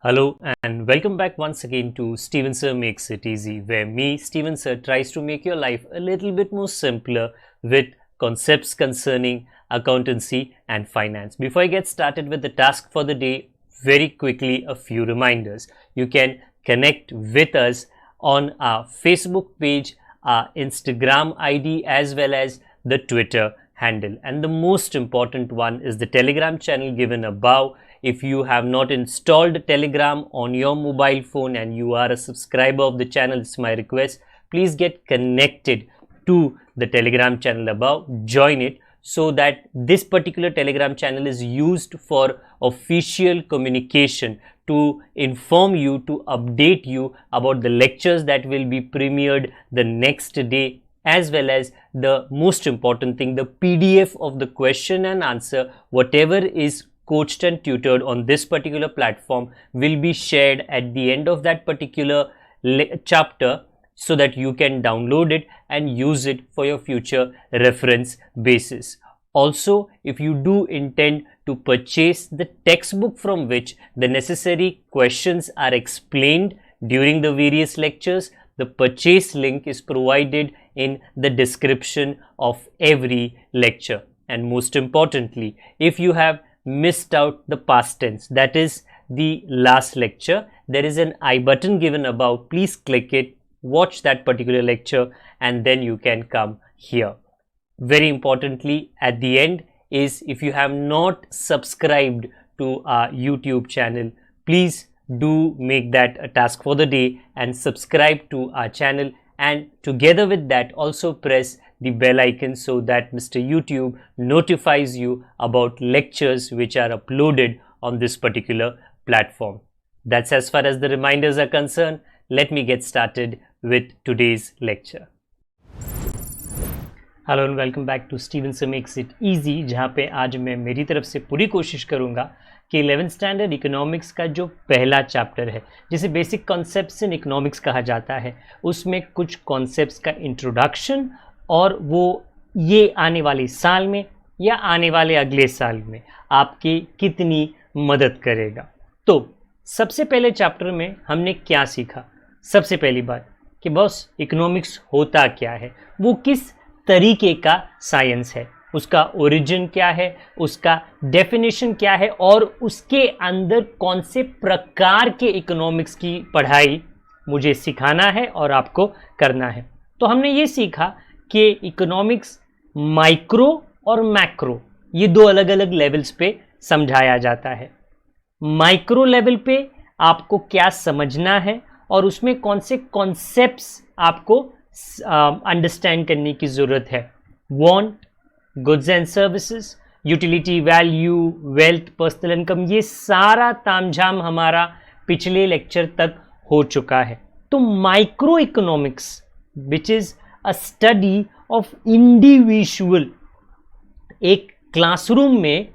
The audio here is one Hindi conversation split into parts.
Hello and welcome back once again to Steven Sir Makes It Easy, where me, Steven Sir, tries to make your life a little bit more simpler with concepts concerning accountancy and finance. Before I get started with the task for the day, very quickly a few reminders. You can connect with us on our Facebook page, our Instagram ID, as well as the Twitter handle. And the most important one is the Telegram channel given above. If you have not installed Telegram on your mobile phone and you are a subscriber of the channel, it's my request, please get connected to the Telegram channel above, join it, so that this particular Telegram channel is used for official communication, to inform you, to update you about the lectures that will be premiered the next day, as well as the most important thing, the PDF of the question and answer, whatever is coached and tutored on this particular platform, will be shared at the end of that particular chapter, so that you can download it and use it for your future reference basis. Also, if you do intend to purchase the textbook from which the necessary questions are explained during the various lectures, the purchase link is provided in the description of every lecture. And most importantly, if you have missed out the past tense, that is the last lecture, there is an I button given above. Please click it, watch that particular lecture, and then you can come here. Very importantly, at the end is, if you have not subscribed to our YouTube channel, please do make that a task for the day and subscribe to our channel, and together with that also press the bell icon so that Mr. YouTube notifies you about lectures which are uploaded on this particular platform. That's as far as the reminders are concerned. Let me get started with today's lecture. Hello and welcome back to Steven sir makes it easy, जहाँ पे आज मैं मेरी तरफ से पूरी कोशिश करूँगा कि 11th स्टैंडर्ड इकोनॉमिक्स का जो पहला चैप्टर है, जिसे बेसिक कॉन्सेप्ट्स इन इकोनॉमिक्स कहा जाता है, उसमें कुछ कॉन्सेप्ट्स का इंट्रोडक्शन और वो ये आने वाले साल में या आने वाले अगले साल में आपकी कितनी मदद करेगा। तो सबसे पहले चैप्टर में हमने क्या सीखा? सबसे पहली बात कि बॉस इकोनॉमिक्स होता क्या है, वो किस तरीके का साइंस है, उसका ओरिजिन क्या है, उसका डेफिनेशन क्या है, और उसके अंदर कौन से प्रकार के इकोनॉमिक्स की पढ़ाई मुझे सिखाना है और आपको करना है। तो हमने ये सीखा कि इकोनॉमिक्स माइक्रो और मैक्रो, ये दो अलग अलग लेवल्स पे समझाया जाता है। माइक्रो लेवल पे आपको क्या समझना है और उसमें कौन से कॉन्सेप्ट्स आपको अंडरस्टैंड करने की ज़रूरत है। Want, goods and services, utility value, wealth, personal income, ये सारा तामझाम हमारा पिछले लेक्चर तक हो चुका है। तो micro economics which is a study of individual, एक क्लासरूम में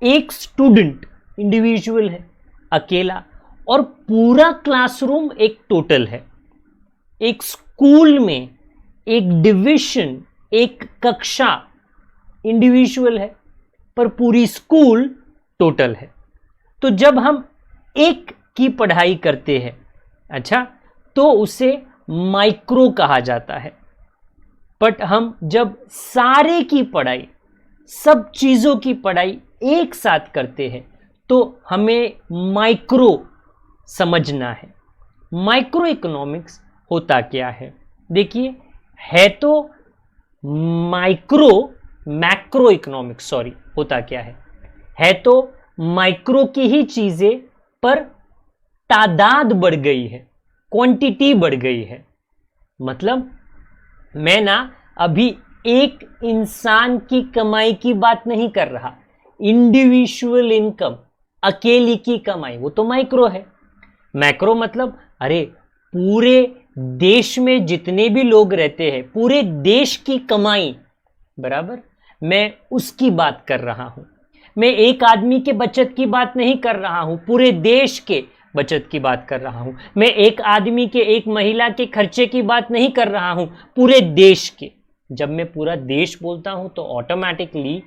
एक स्टूडेंट इंडिविजुअल है, अकेला, और पूरा क्लासरूम एक टोटल है। एक स्कूल में एक डिवीजन, एक कक्षा इंडिविजुअल है, पर पूरी स्कूल टोटल है। तो जब हम एक की पढ़ाई करते हैं, अच्छा, तो उसे माइक्रो कहा जाता है। बट हम जब सारे की पढ़ाई, सब चीज़ों की पढ़ाई एक साथ करते हैं, तो हमें माइक्रो समझना है। माइक्रो इकोनॉमिक्स होता क्या है? देखिए, है तो मैक्रो इकोनॉमिक्स, सॉरी, होता क्या है तो माइक्रो की ही चीजें, पर तादाद बढ़ गई है, क्वांटिटी बढ़ गई है। मतलब मैं ना अभी एक इंसान की कमाई की बात नहीं कर रहा, इंडिविजुअल इनकम, अकेली की कमाई, वो तो माइक्रो है। मैक्रो मतलब अरे पूरे देश में जितने भी लोग रहते हैं, पूरे देश की कमाई, बराबर, मैं उसकी बात कर रहा हूं। मैं एक आदमी के बचत की बात नहीं कर रहा हूं, पूरे देश के बचत की बात कर रहा हूं। मैं एक आदमी के, एक महिला के खर्चे की बात नहीं कर रहा हूं, पूरे देश के। जब मैं पूरा देश बोलता हूं तो ऑटोमेटिकली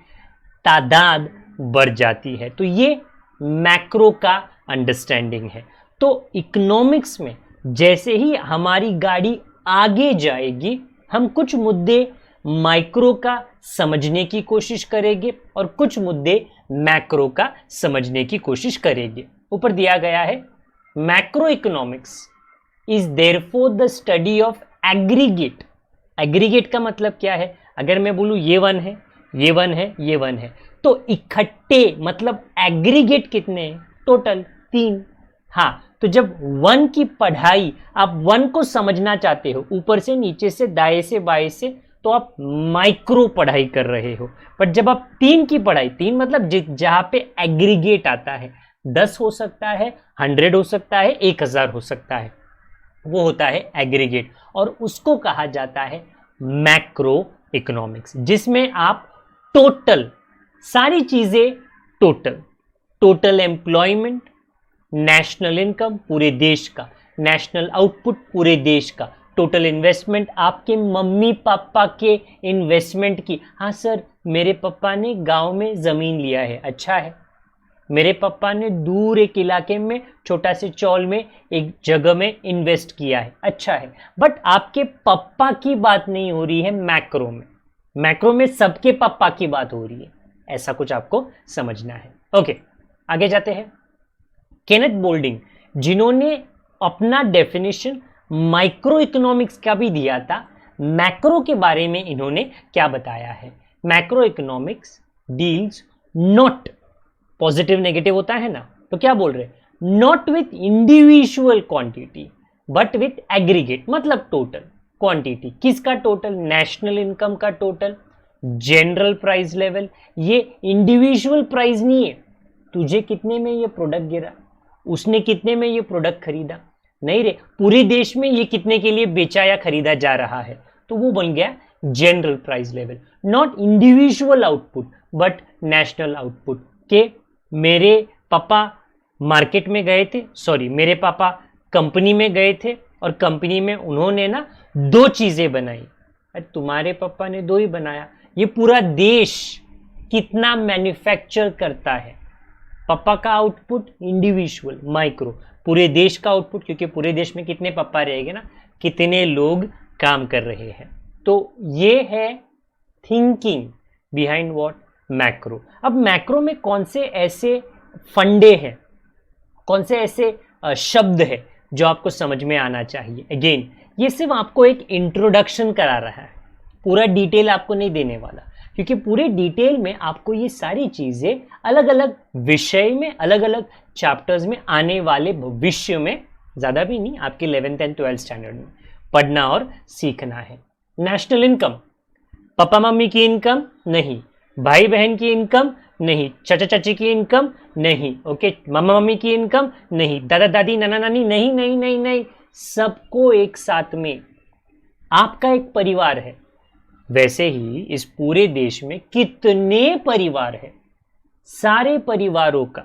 तादाद बढ़ जाती है। तो ये मैक्रो का अंडरस्टैंडिंग है। तो इकोनॉमिक्स में जैसे ही हमारी गाड़ी आगे जाएगी, हम कुछ मुद्दे माइक्रो का समझने की कोशिश करेंगे और कुछ मुद्दे मैक्रो का समझने की कोशिश करेंगे। ऊपर दिया गया है, macro economics is therefore the study of aggregate. Aggregate का मतलब क्या है? अगर मैं बोलूं ये 1 है, ये 1 है, ये 1 है, तो इकट्ठे मतलब एग्रीगेट कितने हैं? टोटल 3। हाँ, तो जब 1 की पढ़ाई, आप 1 को समझना चाहते हो ऊपर से नीचे से दाएं से बाएं से, तो आप माइक्रो पढ़ाई कर रहे हो। पर जब आप 3 की पढ़ाई, 3 मतलब जहां पे एग्रीगेट आता है, 10 हो सकता है, 100 हो सकता है, 1000 हो सकता है, वो होता है एग्रीगेट, और उसको कहा जाता है मैक्रो इकोनॉमिक्स, जिसमें आप टोटल सारी चीजें, टोटल एम्प्लॉयमेंट, नेशनल इनकम पूरे देश का, नेशनल आउटपुट पूरे देश का, टोटल इन्वेस्टमेंट आपके मम्मी पापा के इन्वेस्टमेंट की। हाँ सर, मेरे पापा ने गांव में जमीन लिया है, अच्छा है। मेरे पापा ने दूर एक इलाके में छोटा से चौल में एक जगह में इन्वेस्ट किया है, अच्छा है। बट आपके पापा की बात नहीं हो रही है मैक्रो में, मैक्रो में सबके पापा की बात हो रही है। ऐसा कुछ आपको समझना है। ओके, आगे जाते हैं। केनेथ बोल्डिंग, जिन्होंने अपना डेफिनेशन माइक्रो इकोनॉमिक्स का भी दिया था, मैक्रो के बारे में इन्होंने क्या बताया है? Macro economics deals not, positive negative होता है ना, तो क्या बोल रहे? Not with individual quantity but with aggregate, मतलब टोटल क्वांटिटी। किसका टोटल? नेशनल इनकम का टोटल, जनरल प्राइस लेवल। ये इंडिविजुअल प्राइस नहीं है, तुझे कितने में ये प्रोडक्ट गिरा, उसने कितने में ये प्रोडक्ट खरीदा, नहीं रे, पूरे देश में ये कितने के लिए बेचा या खरीदा जा रहा है, तो वो बन गया general price level. Not individual output but national output. के मेरे पापा मार्केट में गए थे, सॉरी मेरे पापा कंपनी में गए थे और कंपनी में उन्होंने ना 2 चीजें बनाई, अरे तुम्हारे पापा ने 2 ही बनाया। ये पूरा देश कितना मैन्युफैक्चर करता है? पापा का आउटपुट इंडिविजुअल, माइक्रो, पूरे देश का आउटपुट, क्योंकि पूरे देश में कितने पापा रहेंगे ना, कितने लोग काम कर रहे हैं। तो ये है थिंकिंग बिहाइंड व्हाट? मैक्रो। अब मैक्रो में कौन से ऐसे फंडे हैं, कौन से ऐसे शब्द है जो आपको समझ में आना चाहिए? अगेन, ये सिर्फ आपको एक इंट्रोडक्शन करा रहा है, पूरा डिटेल आपको नहीं देने वाला, क्योंकि पूरे डिटेल में आपको ये सारी चीजें अलग अलग विषय में, अलग अलग चैप्टर्स में आने वाले भविष्य में, ज्यादा भी नहीं, आपके 11th एंड 12th स्टैंडर्ड में पढ़ना और सीखना है। नेशनल इनकम, पापा मम्मी की इनकम नहीं, भाई बहन की इनकम नहीं, चाचा चाची की इनकम नहीं, ओके, मामा मम्मी की इनकम नहीं, दादा दादी नाना नानी नहीं, नहीं नहीं नहीं, सबको एक साथ में, आपका एक परिवार है। वैसे ही इस पूरे देश में कितने परिवार है, सारे परिवारों का,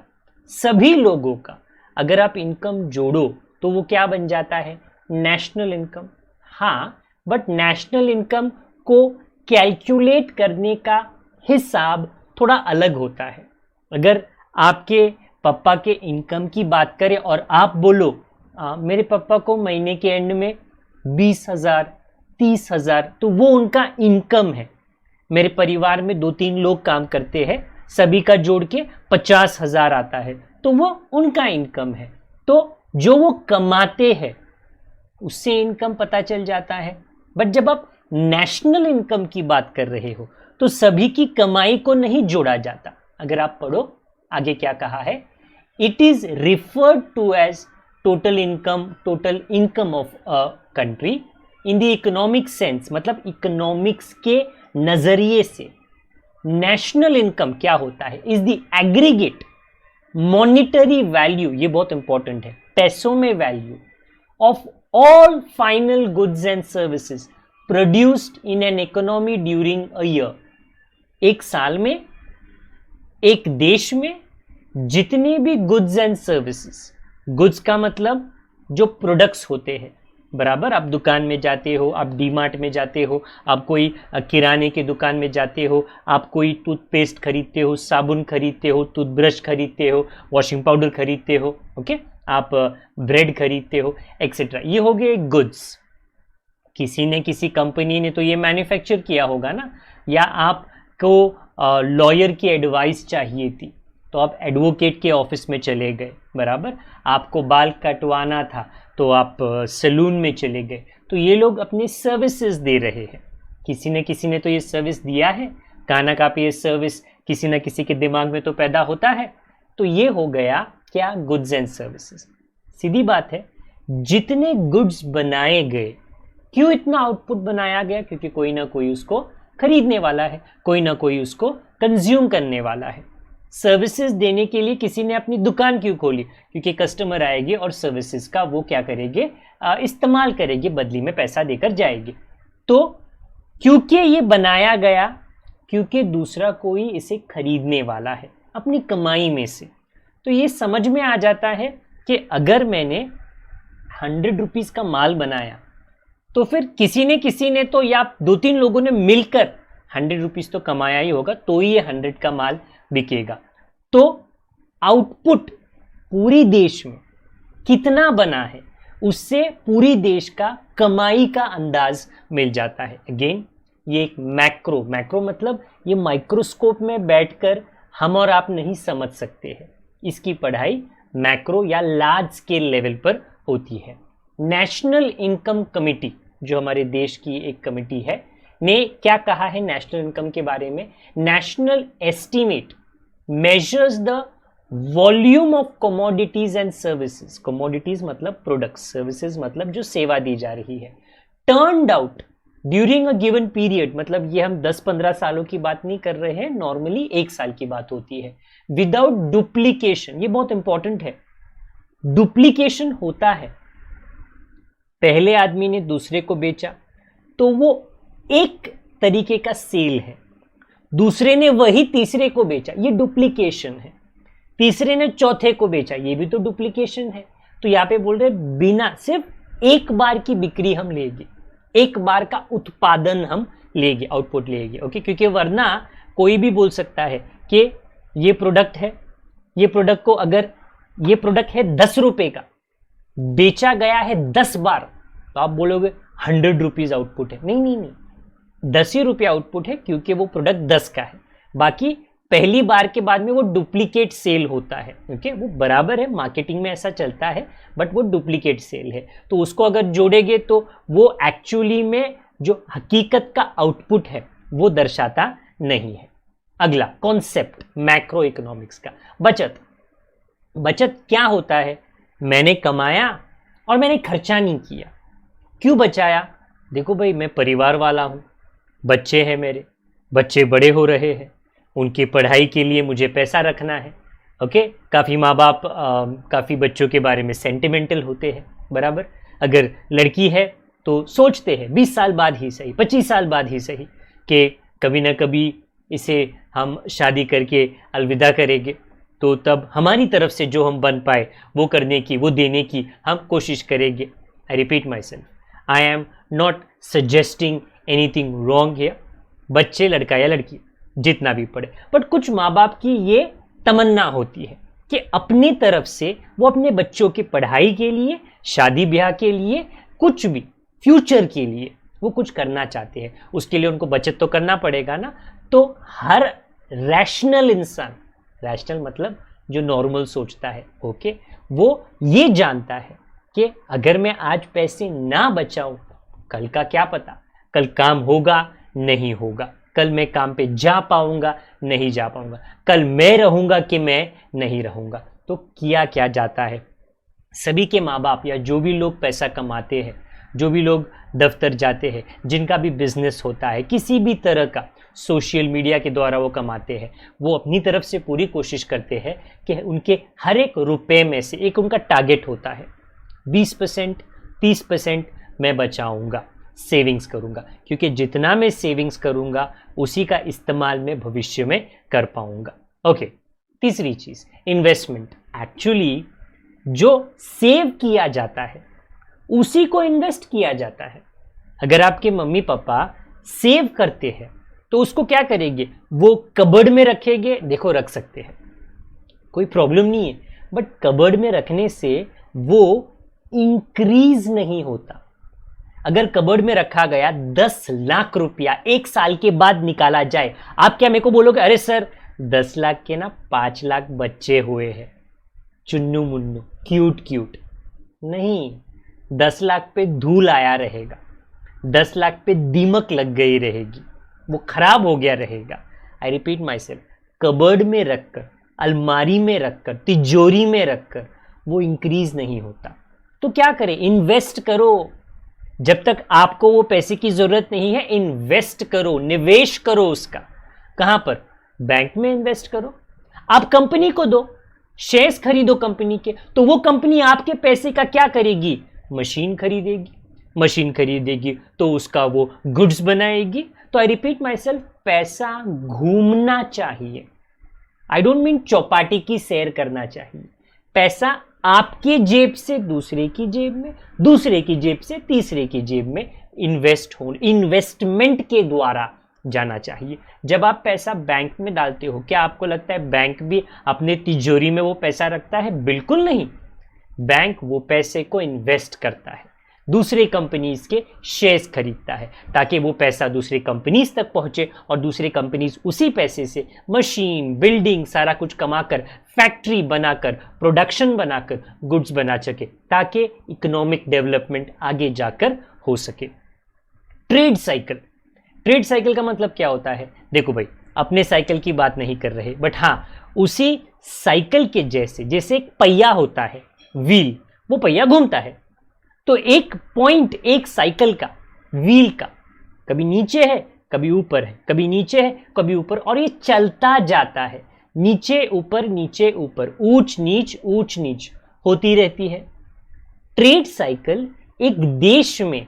सभी लोगों का अगर आप इनकम जोड़ो तो वो क्या बन जाता है? National income. हाँ, बट नेशनल इनकम को कैलकुलेट करने का हिसाब थोड़ा अलग होता है। अगर आपके पापा के इनकम की बात करें और आप बोलो मेरे पापा को महीने के एंड में 20,000 30,000, तो वो उनका इनकम है। मेरे परिवार में 2-3 लोग काम करते हैं, सभी का जोड़ के 50,000 आता है, तो वो उनका इनकम है। तो जो वो कमाते हैं उससे इनकम पता चल जाता है। बट जब आप नेशनल इनकम की बात कर रहे हो तो सभी की कमाई को नहीं जोड़ा जाता। अगर आप पढ़ो आगे क्या कहा है, it is referred to as total income of a country in the economic sense, मतलब इकोनॉमिक्स के नजरिए से नेशनल इनकम क्या होता है? Is the aggregate monetary value, ये बहुत इंपॉर्टेंट है, पैसों में value of all final goods and services produced in an economy during a year. एक साल में, एक देश में जितनी भी गुड्स एंड सर्विसेज, गुड्स का मतलब जो प्रोडक्ट्स होते हैं, बराबर, आप दुकान में जाते हो, आप डीमार्ट में जाते हो, आप कोई किराने की दुकान में जाते हो, आप कोई टूथपेस्ट खरीदते हो, साबुन खरीदते हो, टूथब्रश खरीदते हो, वॉशिंग पाउडर खरीदते हो, ओके, आप ब्रेड खरीदते हो एक्सेट्रा, ये हो गए गुड्स। किसी ने किसी कंपनी ने तो ये मैन्युफैक्चर किया होगा ना, या आपको लॉयर की एडवाइस चाहिए थी तो आप एडवोकेट के ऑफिस में चले गए, बराबर। आपको बाल कटवाना था तो आप सैलून में चले गए। तो ये लोग अपनी सर्विसेज दे रहे हैं, किसी ने तो ये सर्विस दिया है। गाना का ये सर्विस किसी न किसी के दिमाग में तो पैदा होता है। तो ये हो गया क्या, गुड्स एंड सर्विसेज। सीधी बात है, जितने गुड्स बनाए गए, क्यों इतना आउटपुट बनाया गया, क्योंकि कोई ना कोई उसको खरीदने वाला है, कोई ना कोई उसको कंज्यूम करने वाला है। सर्विसेज देने के लिए किसी ने अपनी दुकान क्यों खोली, क्योंकि कस्टमर आएंगे और सर्विसेज का वो क्या करेंगे, इस्तेमाल करेंगे, बदली में पैसा देकर जाएंगे। तो क्योंकि ये बनाया गया, क्योंकि दूसरा कोई इसे खरीदने वाला है अपनी कमाई में से। तो ये समझ में आ जाता है कि अगर मैंने 100 रुपीज का माल बनाया तो फिर किसी ने तो, या 2-3 लोगों ने मिलकर 100 रुपीज तो कमाया ही होगा, तो ही ये 100 का माल बिकेगा। तो आउटपुट पूरी देश में कितना बना है, उससे पूरी देश का कमाई का अंदाज मिल जाता है। अगेन ये एक मैक्रो मतलब ये माइक्रोस्कोप में बैठकर हम और आप नहीं समझ सकते हैं। इसकी पढ़ाई मैक्रो या लार्ज स्केल लेवल पर होती है। नेशनल इनकम कमिटी, जो हमारे देश की एक कमिटी है, ने क्या कहा है नेशनल इनकम के बारे में? National estimate measures the volume of commodities and services. Commodities मतलब प्रोडक्ट्स, सर्विसेज मतलब जो सेवा दी जा रही है। Turned out during a given period, मतलब ये हम 10-15 सालों की बात नहीं कर रहे हैं, नॉर्मली 1 साल की बात होती है। विदाउट डुप्लीकेशन, ये बहुत इंपॉर्टेंट है। डुप्लीकेशन होता है, पहले आदमी ने दूसरे को बेचा तो वो एक तरीके का सेल है, दूसरे ने वही तीसरे को बेचा, ये डुप्लीकेशन है। तीसरे ने चौथे को बेचा, ये भी तो डुप्लीकेशन है। तो यहां पे बोल रहे बिना, सिर्फ एक बार की बिक्री हम लेंगे, एक बार का उत्पादन हम लेंगे, आउटपुट लेंगे, ओके। क्योंकि वरना कोई भी बोल सकता है कि ये प्रोडक्ट है, ये प्रोडक्ट को अगर ये प्रोडक्ट है 10 रुपए का, बेचा गया है 10 बार, तो आप बोलोगे 100 रुपीज आउटपुट है। नहीं, 10 ही रुपये आउटपुट है, क्योंकि वो प्रोडक्ट 10 का है। बाकी पहली बार के बाद में वो डुप्लीकेट सेल होता है, ओके। वो बराबर है, मार्केटिंग में ऐसा चलता है, बट वो डुप्लीकेट सेल है। तो उसको अगर जोड़ेंगे तो वो एक्चुअली में जो हकीकत का आउटपुट है वो दर्शाता नहीं है। अगला कॉन्सेप्ट मैक्रो इकोनॉमिक्स का, बचत। बचत क्या होता है? मैंने कमाया और मैंने खर्चा नहीं किया। क्यों बचाया? देखो भाई, मैं परिवार वाला हूं, बच्चे हैं मेरे, बच्चे बड़े हो रहे हैं, उनकी पढ़ाई के लिए मुझे पैसा रखना है, ओके। काफ़ी माँ बाप काफ़ी बच्चों के बारे में सेंटिमेंटल होते हैं, बराबर। अगर लड़की है तो सोचते हैं 20 साल बाद ही सही, 25 साल बाद ही सही, कि कभी ना कभी इसे हम शादी करके अलविदा करेंगे, तो तब हमारी तरफ से जो हम बन पाए वो करने की, वो देने की हम कोशिश करेंगे। I repeat my self, I am not suggesting anything wrong here. बच्चे, लड़का या लड़की, जितना भी पढ़े, बट कुछ माँ बाप की ये तमन्ना होती है कि अपनी तरफ से वो अपने बच्चों की पढ़ाई के लिए, शादी ब्याह के लिए, कुछ भी फ्यूचर के लिए वो कुछ करना चाहते हैं। उसके लिए उनको बचत तो करना पड़ेगा ना। तो हर रैशनल इंसान, रैशनल मतलब जो नॉर्मल सोचता है, ओके, वो ये जानता है कि अगर मैं आज पैसे ना बचाऊं, कल का क्या पता, कल काम होगा नहीं होगा, कल मैं काम पे जा पाऊंगा नहीं जा पाऊंगा, कल मैं रहूंगा कि मैं नहीं रहूंगा। तो किया क्या जाता है? सभी के माँ बाप या जो भी लोग पैसा कमाते हैं, जो भी लोग दफ्तर जाते हैं, जिनका भी बिजनेस होता है किसी भी तरह का, सोशल मीडिया के द्वारा वो कमाते हैं, वो अपनी तरफ से पूरी कोशिश करते हैं कि उनके हर एक रुपए में से एक उनका टारगेट होता है, 20%, 30% मैं बचाऊंगा, सेविंग्स करूंगा, क्योंकि जितना मैं सेविंग्स करूंगा उसी का इस्तेमाल मैं भविष्य में कर पाऊंगा, ओके। तीसरी चीज, इन्वेस्टमेंट। एक्चुअली जो सेव किया जाता है उसी को इन्वेस्ट किया जाता है। अगर आपके मम्मी पापा सेव करते हैं तो उसको क्या करेंगे? वो कबर्ड में रखेंगे, देखो रख सकते हैं, कोई प्रॉब्लम नहीं है। बट कबर्ड में रखने से वो इंक्रीज नहीं होता। अगर कबर्ड में रखा गया 10 लाख रुपया 1 साल के बाद निकाला जाए, आप क्या मेरे को बोलोगे अरे सर 10 लाख के ना 5 लाख बच्चे हुए हैं, चुन्नू मुन्नू क्यूट क्यूट? नहीं, 10 लाख पे धूल आया रहेगा, 10 लाख पे दीमक लग गई रहेगी, वो खराब हो गया रहेगा। I repeat my self, cupboard में रखकर, अलमारी में रखकर, तिजोरी में रखकर वो इंक्रीज नहीं होता। तो क्या करें? इन्वेस्ट करो। जब तक आपको वो पैसे की जरूरत नहीं है, इन्वेस्ट करो, निवेश करो उसका। कहां पर? बैंक में इन्वेस्ट करो। आप कंपनी को दो, शेयर्स खरीदो कंपनी के, तो वो कंपनी आपके पैसे का क्या करेगी? मशीन खरीदेगी, मशीन खरीदेगी तो उसका वो गुड्स बनाएगी। तो आई रिपीट माई सेल्फ, पैसा घूमना चाहिए। आई डोंट मीन चौपाटी की सैर करना चाहिए। पैसा आपके जेब से दूसरे की जेब में, दूसरे की जेब से तीसरे की जेब में इन्वेस्टमेंट के द्वारा जाना चाहिए। जब आप पैसा बैंक में डालते हो, क्या आपको लगता है बैंक भी अपने तिजोरी में वो पैसा रखता है? बिल्कुल नहीं। बैंक वो पैसे को इन्वेस्ट करता है, दूसरे कंपनीज के शेयर्स खरीदता है ताकि वो पैसा दूसरे कंपनीज तक पहुंचे और दूसरे कंपनीज उसी पैसे से मशीन, बिल्डिंग, सारा कुछ कमाकर, फैक्ट्री बनाकर, प्रोडक्शन बनाकर गुड्स बना सके ताकि इकोनॉमिक डेवलपमेंट आगे जाकर हो सके। ट्रेड साइकिल, ट्रेड साइकिल का मतलब क्या होता है? देखो भाई, अपने साइकिल की बात नहीं कर रहे, बट हाँ उसी साइकिल के जैसे एक पहिया होता है, व्हील, वो पहिया घूमता है। तो एक पॉइंट एक साइकिल का, व्हील का, कभी नीचे है कभी ऊपर है, कभी नीचे है कभी ऊपर, और ये चलता जाता है, नीचे ऊपर, ऊंच नीच होती रहती है। ट्रेड साइकिल एक देश में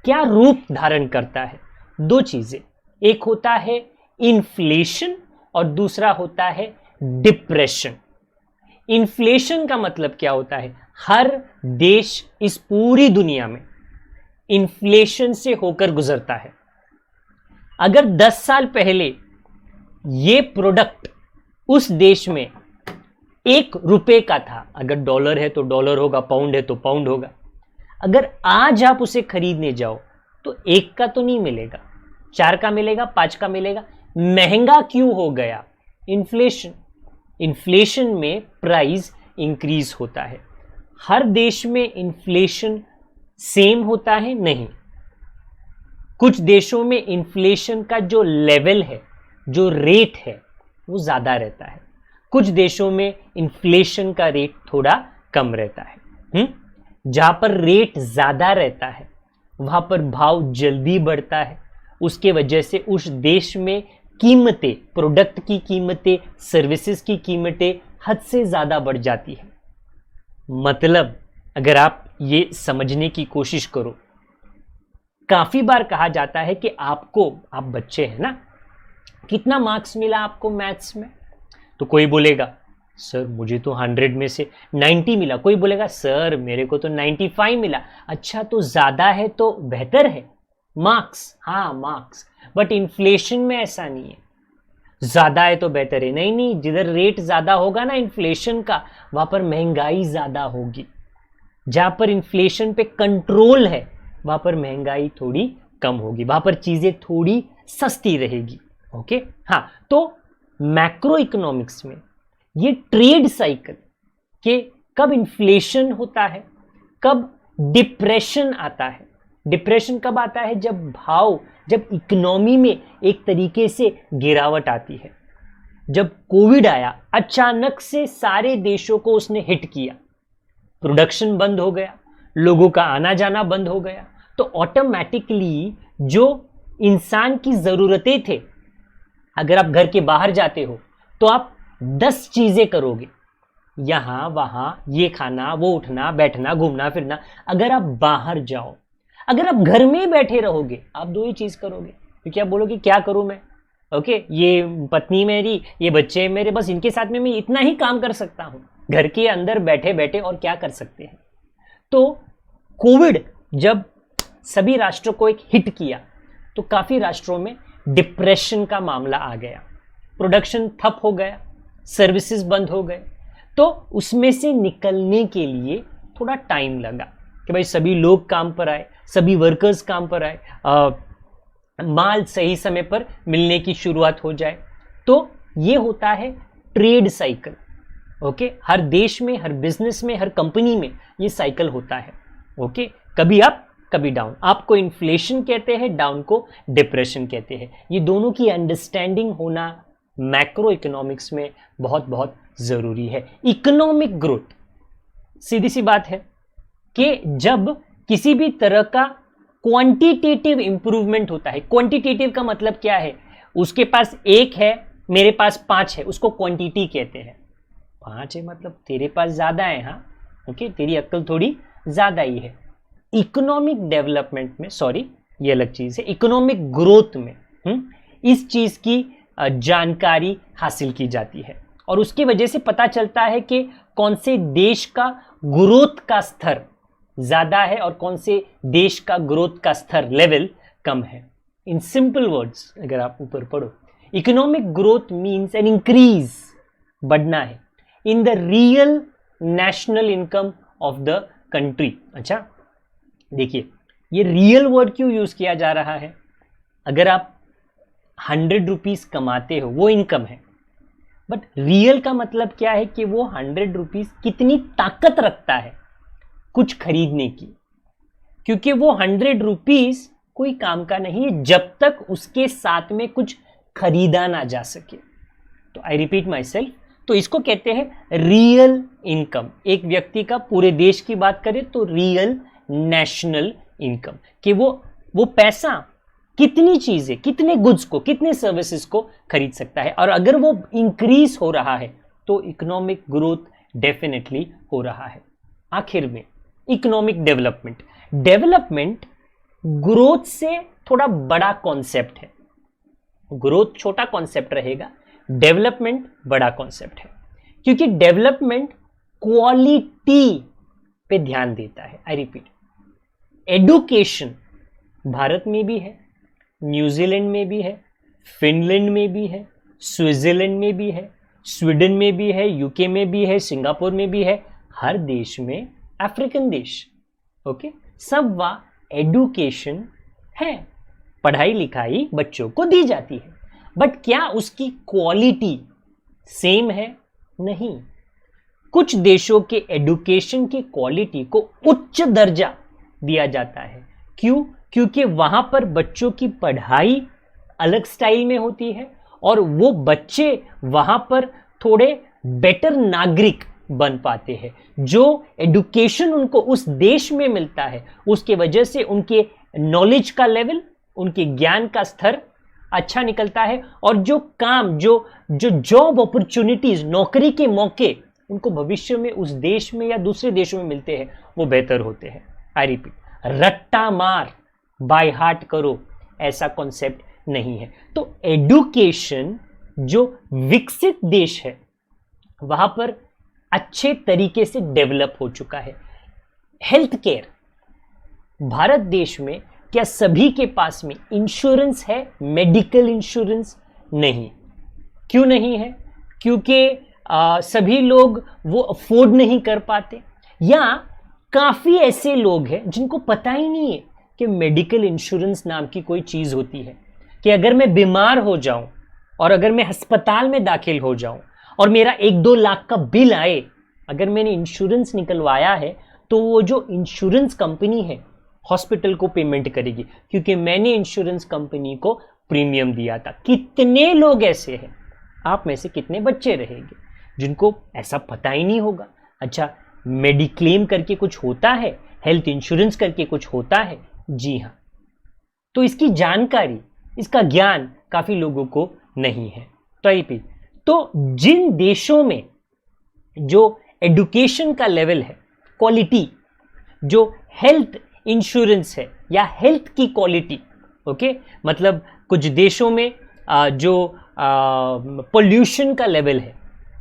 क्या रूप धारण करता है? 2 चीजें, एक होता है इन्फ्लेशन और दूसरा होता है डिप्रेशन। इन्फ्लेशन का मतलब क्या होता है? हर देश इस पूरी दुनिया में इन्फ्लेशन से होकर गुजरता है। अगर 10 साल पहले ये प्रोडक्ट उस देश में 1 रुपए का था, अगर डॉलर है तो डॉलर होगा, पाउंड है तो पाउंड होगा, अगर आज आप उसे खरीदने जाओ तो 1 का तो नहीं मिलेगा, 4 का मिलेगा, 5 का मिलेगा। महंगा क्यों हो गया? इन्फ्लेशन। इन्फ्लेशन में प्राइस इंक्रीज होता है। हर देश में इन्फ्लेशन सेम होता है? नहीं। कुछ देशों में इन्फ्लेशन का जो लेवल है, जो रेट है, वो ज्यादा रहता है। कुछ देशों में इन्फ्लेशन का रेट थोड़ा कम रहता है। जहां पर रेट ज्यादा रहता है वहां पर भाव जल्दी बढ़ता है। उसके वजह से उस देश में कीमतें, प्रोडक्ट की कीमतें, सर्विसेज की कीमतें हद से ज्यादा बढ़ जाती है। मतलब अगर आप ये समझने की कोशिश करो, काफी बार कहा जाता है कि आप बच्चे हैं ना, कितना मार्क्स मिला आपको मैथ्स में? तो कोई बोलेगा सर मुझे तो 100 में से 90 मिला। कोई बोलेगा सर मेरे को तो 95 मिला। अच्छा, तो ज्यादा है तो बेहतर है मार्क्स? हाँ मार्क्स, बट इन्फ्लेशन में ऐसा नहीं है, ज्यादा है तो बेहतर है। नहीं, जिधर रेट ज्यादा होगा ना इन्फ्लेशन का, वहां पर महंगाई ज्यादा होगी। जहां पर इन्फ्लेशन पे कंट्रोल है वहां पर महंगाई थोड़ी कम होगी, वहां पर चीजें थोड़ी सस्ती रहेगी। ओके, हाँ, तो मैक्रो इकोनॉमिक्स में ये ट्रेड साइकिल के कब इन्फ्लेशन होता है, कब डिप्रेशन आता है। डिप्रेशन कब आता है? जब इकोनॉमी में एक तरीके से गिरावट आती है। जब कोविड आया, अचानक से सारे देशों को उसने हिट किया, प्रोडक्शन बंद हो गया, लोगों का आना जाना बंद हो गया, तो ऑटोमेटिकली जो इंसान की जरूरतें थे, अगर आप घर के बाहर जाते हो तो आप 10 चीजें करोगे, यहां वहां, ये खाना, वो उठना बैठना, घूमना फिरना। अगर आप बाहर जाओ, अगर आप घर में बैठे रहोगे, आप 2 ही चीज करोगे, क्योंकि आप बोलोगे क्या करूं मैं? ओके, ये पत्नी मेरी, ये बच्चे मेरे, बस इनके साथ में मैं इतना ही काम कर सकता हूं घर के अंदर बैठे बैठे, और क्या कर सकते हैं। तो कोविड जब सभी राष्ट्रों को एक हिट किया तो काफी राष्ट्रों में डिप्रेशन का मामला आ गया, प्रोडक्शन ठप हो गया, सर्विसेज बंद हो गए। तो उसमें से निकलने के लिए थोड़ा टाइम लगा कि भाई सभी लोग काम पर आए, सभी वर्कर्स काम पर आए, माल सही समय पर मिलने की शुरुआत हो जाए। तो ये होता है ट्रेड साइकिल। ओके, हर देश में, हर बिजनेस में, हर कंपनी में ये साइकिल होता है। ओके, कभी अप कभी डाउन। आपको इन्फ्लेशन कहते हैं, डाउन को डिप्रेशन कहते हैं। ये दोनों की अंडरस्टैंडिंग होना मैक्रो इकोनॉमिक्स में बहुत बहुत जरूरी है। इकोनॉमिक ग्रोथ, सीधी सी बात है कि जब किसी भी तरह का क्वांटिटेटिव इंप्रूवमेंट होता है। क्वांटिटेटिव का मतलब क्या है? उसके पास 1 है, मेरे पास 5 है, उसको क्वांटिटी कहते हैं। 5 है मतलब तेरे पास ज्यादा है। हाँ, ओके, तेरी अक्ल थोड़ी ज्यादा ही है। इकोनॉमिक डेवलपमेंट में, सॉरी ये अलग चीज है, इकोनॉमिक ग्रोथ में इस चीज की जानकारी हासिल की जाती है और उसकी वजह से पता चलता है कि कौन से देश का ग्रोथ का स्तर ज्यादा है और कौन से देश का ग्रोथ का स्तर लेवल कम है। इन सिंपल वर्ड्स अगर आप ऊपर पढ़ो, economic growth means an increase, बढ़ना है, in the real national income of the country. अच्छा देखिए, ये रियल वर्ड क्यों यूज किया जा रहा है? अगर आप 100 रुपीज कमाते हो वो इनकम है, बट रियल का मतलब क्या है कि वो 100 रुपीज कितनी ताकत रखता है कुछ खरीदने की, क्योंकि वो 100 रुपीज कोई काम का नहीं है जब तक उसके साथ में कुछ खरीदा ना जा सके। तो आई रिपीट माई सेल्फ, तो इसको कहते हैं रियल इनकम। एक व्यक्ति का, पूरे देश की बात करें तो रियल नेशनल इनकम, कि वो पैसा कितनी चीजें, कितने गुड्स को, कितने सर्विसेज को खरीद सकता है। और अगर वो इंक्रीज हो रहा है तो इकोनॉमिक ग्रोथ डेफिनेटली हो रहा है। आखिर में इकोनॉमिक डेवलपमेंट, डेवलपमेंट ग्रोथ से थोड़ा बड़ा कॉन्सेप्ट है। ग्रोथ छोटा कॉन्सेप्ट रहेगा, डेवलपमेंट बड़ा कॉन्सेप्ट है, क्योंकि डेवलपमेंट क्वालिटी पे ध्यान देता है। आई रिपीट, एडुकेशन भारत में भी है, न्यूजीलैंड में भी है, फिनलैंड में भी है, स्विट्जरलैंड में भी है, स्वीडन में भी है, यूके में भी है, सिंगापुर में भी है, हर देश में, अफ्रीकन देश, ओके, सब वहाँ एडुकेशन है, पढ़ाई लिखाई बच्चों को दी जाती है। बट क्या उसकी क्वालिटी सेम है? नहीं। कुछ देशों के एडुकेशन की क्वालिटी को उच्च दर्जा दिया जाता है। क्यों? क्योंकि वहां पर बच्चों की पढ़ाई अलग स्टाइल में होती है और वो बच्चे वहां पर थोड़े बेटर नागरिक बन पाते हैं। जो एडुकेशन उनको उस देश में मिलता है उसके वजह से उनके नॉलेज का लेवल, उनके ज्ञान का स्तर अच्छा निकलता है और जो काम, जो जॉब अपॉर्चुनिटीज, नौकरी के मौके उनको भविष्य में उस देश में या दूसरे देशों में मिलते हैं वो बेहतर होते हैं। आई रिपीट, रट्टा मार बाय हार्ट करो ऐसा कॉन्सेप्ट नहीं है। तो एडुकेशन जो विकसित देश है वहां पर अच्छे तरीके से डेवलप हो चुका है। हेल्थ केयर, भारत देश में क्या सभी के पास में इंश्योरेंस है? मेडिकल इंश्योरेंस नहीं। क्यों नहीं है? क्योंकि सभी लोग वो अफोर्ड नहीं कर पाते, या काफी ऐसे लोग हैं जिनको पता ही नहीं है कि मेडिकल इंश्योरेंस नाम की कोई चीज होती है, कि अगर मैं बीमार हो जाऊं और अगर मैं अस्पताल में दाखिल हो जाऊं और मेरा 1-2 लाख का बिल आए, अगर मैंने इंश्योरेंस निकलवाया है तो वो जो इंश्योरेंस कंपनी है हॉस्पिटल को पेमेंट करेगी, क्योंकि मैंने इंश्योरेंस कंपनी को प्रीमियम दिया था। कितने लोग ऐसे हैं, आप में से कितने बच्चे रहेंगे जिनको ऐसा पता ही नहीं होगा? अच्छा, मेडिक्लेम करके कुछ होता है, हेल्थ इंश्योरेंस करके कुछ होता है? जी हाँ। तो इसकी जानकारी, इसका ज्ञान काफी लोगों को नहीं है। तो जिन देशों में जो एडुकेशन का लेवल है, क्वालिटी, जो हेल्थ इंश्योरेंस है या हेल्थ की क्वालिटी, ओके, मतलब कुछ देशों में जो पोल्यूशन का लेवल है,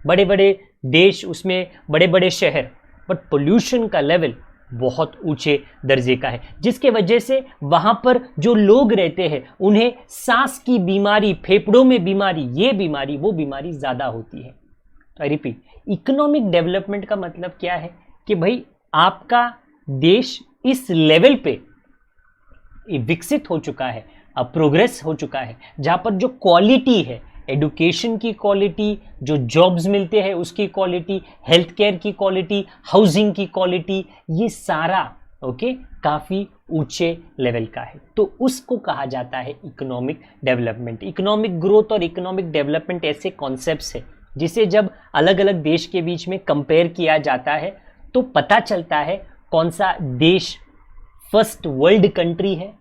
बड़े बड़े देश, उसमें बड़े बड़े शहर, बट पोल्यूशन का लेवल बहुत ऊंचे दर्जे का है, जिसके वजह से वहां पर जो लोग रहते हैं उन्हें सांस की बीमारी, फेफड़ों में बीमारी, ये बीमारी वो बीमारी ज्यादा होती है। आई रिपीट, इकोनॉमिक डेवलपमेंट का मतलब क्या है कि भाई आपका देश इस लेवल पे विकसित हो चुका है, अब प्रोग्रेस हो चुका है, जहां पर जो क्वालिटी है, एडुकेशन की क्वालिटी, जो जॉब्स मिलते हैं उसकी क्वालिटी, हेल्थ केयर की क्वालिटी, हाउसिंग की क्वालिटी, ये सारा ओके काफी ऊंचे लेवल का है, तो उसको कहा जाता है इकोनॉमिक डेवलपमेंट। इकोनॉमिक ग्रोथ और इकोनॉमिक डेवलपमेंट ऐसे कॉन्सेप्ट्स है जिसे जब अलग अलग देश के बीच में कंपेयर किया जाता है तो पता चलता है कौन सा देश फर्स्ट वर्ल्ड कंट्री है,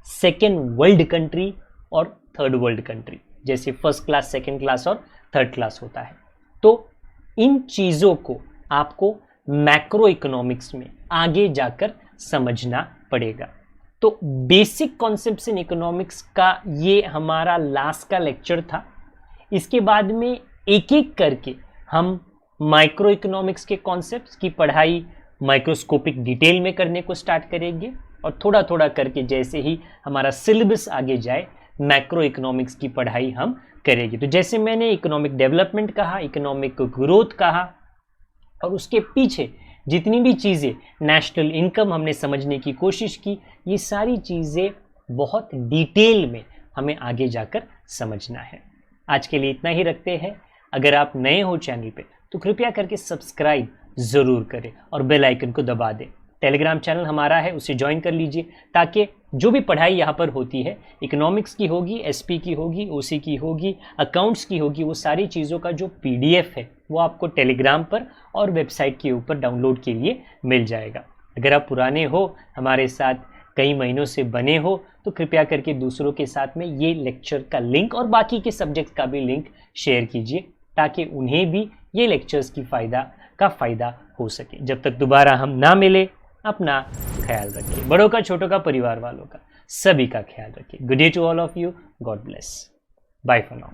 सेकेंड वर्ल्ड कंट्री और थर्ड वर्ल्ड कंट्री, जैसे फर्स्ट क्लास, सेकेंड क्लास और थर्ड क्लास होता है। तो इन चीज़ों को आपको मैक्रो इकोनॉमिक्स में आगे जाकर समझना पड़ेगा। तो बेसिक कॉन्सेप्ट्स इन इकोनॉमिक्स का ये हमारा लास्ट का लेक्चर था। इसके बाद में एक एक करके हम माइक्रो इकोनॉमिक्स के कॉन्सेप्ट्स की पढ़ाई माइक्रोस्कोपिक डिटेल में करने को स्टार्ट करेंगे और थोड़ा थोड़ा करके जैसे ही हमारा सिलेबस आगे जाए मैक्रो इकोनॉमिक्स की पढ़ाई हम करेंगे। तो जैसे मैंने इकोनॉमिक डेवलपमेंट कहा, इकोनॉमिक ग्रोथ कहा और उसके पीछे जितनी भी चीज़ें, नेशनल इनकम हमने समझने की कोशिश की, ये सारी चीज़ें बहुत डिटेल में हमें आगे जाकर समझना है। आज के लिए इतना ही रखते हैं। अगर आप नए हो चैनल पे तो कृपया करके सब्सक्राइब ज़रूर करें और बेल आइकन को दबा दें। टेलीग्राम चैनल हमारा है, उसे ज्वाइन कर लीजिए ताकि जो भी पढ़ाई यहाँ पर होती है, इकोनॉमिक्स की होगी, एसपी की होगी, ओसी की होगी, अकाउंट्स की होगी, वो सारी चीज़ों का जो पीडीएफ है वो आपको टेलीग्राम पर और वेबसाइट के ऊपर डाउनलोड के लिए मिल जाएगा। अगर आप पुराने हो, हमारे साथ कई महीनों से बने हो, तो कृपया करके दूसरों के साथ में ये लेक्चर का लिंक और बाकी के सब्जेक्ट का भी लिंक शेयर कीजिए ताकि उन्हें भी ये लेक्चर्स की फ़ायदा हो सके। जब तक दोबारा हम ना मिले, अपना ख्याल रखिए, बड़ों का, छोटों का, परिवार वालों का, सभी का ख्याल रखिए। Good day to all of you, God bless, bye for now.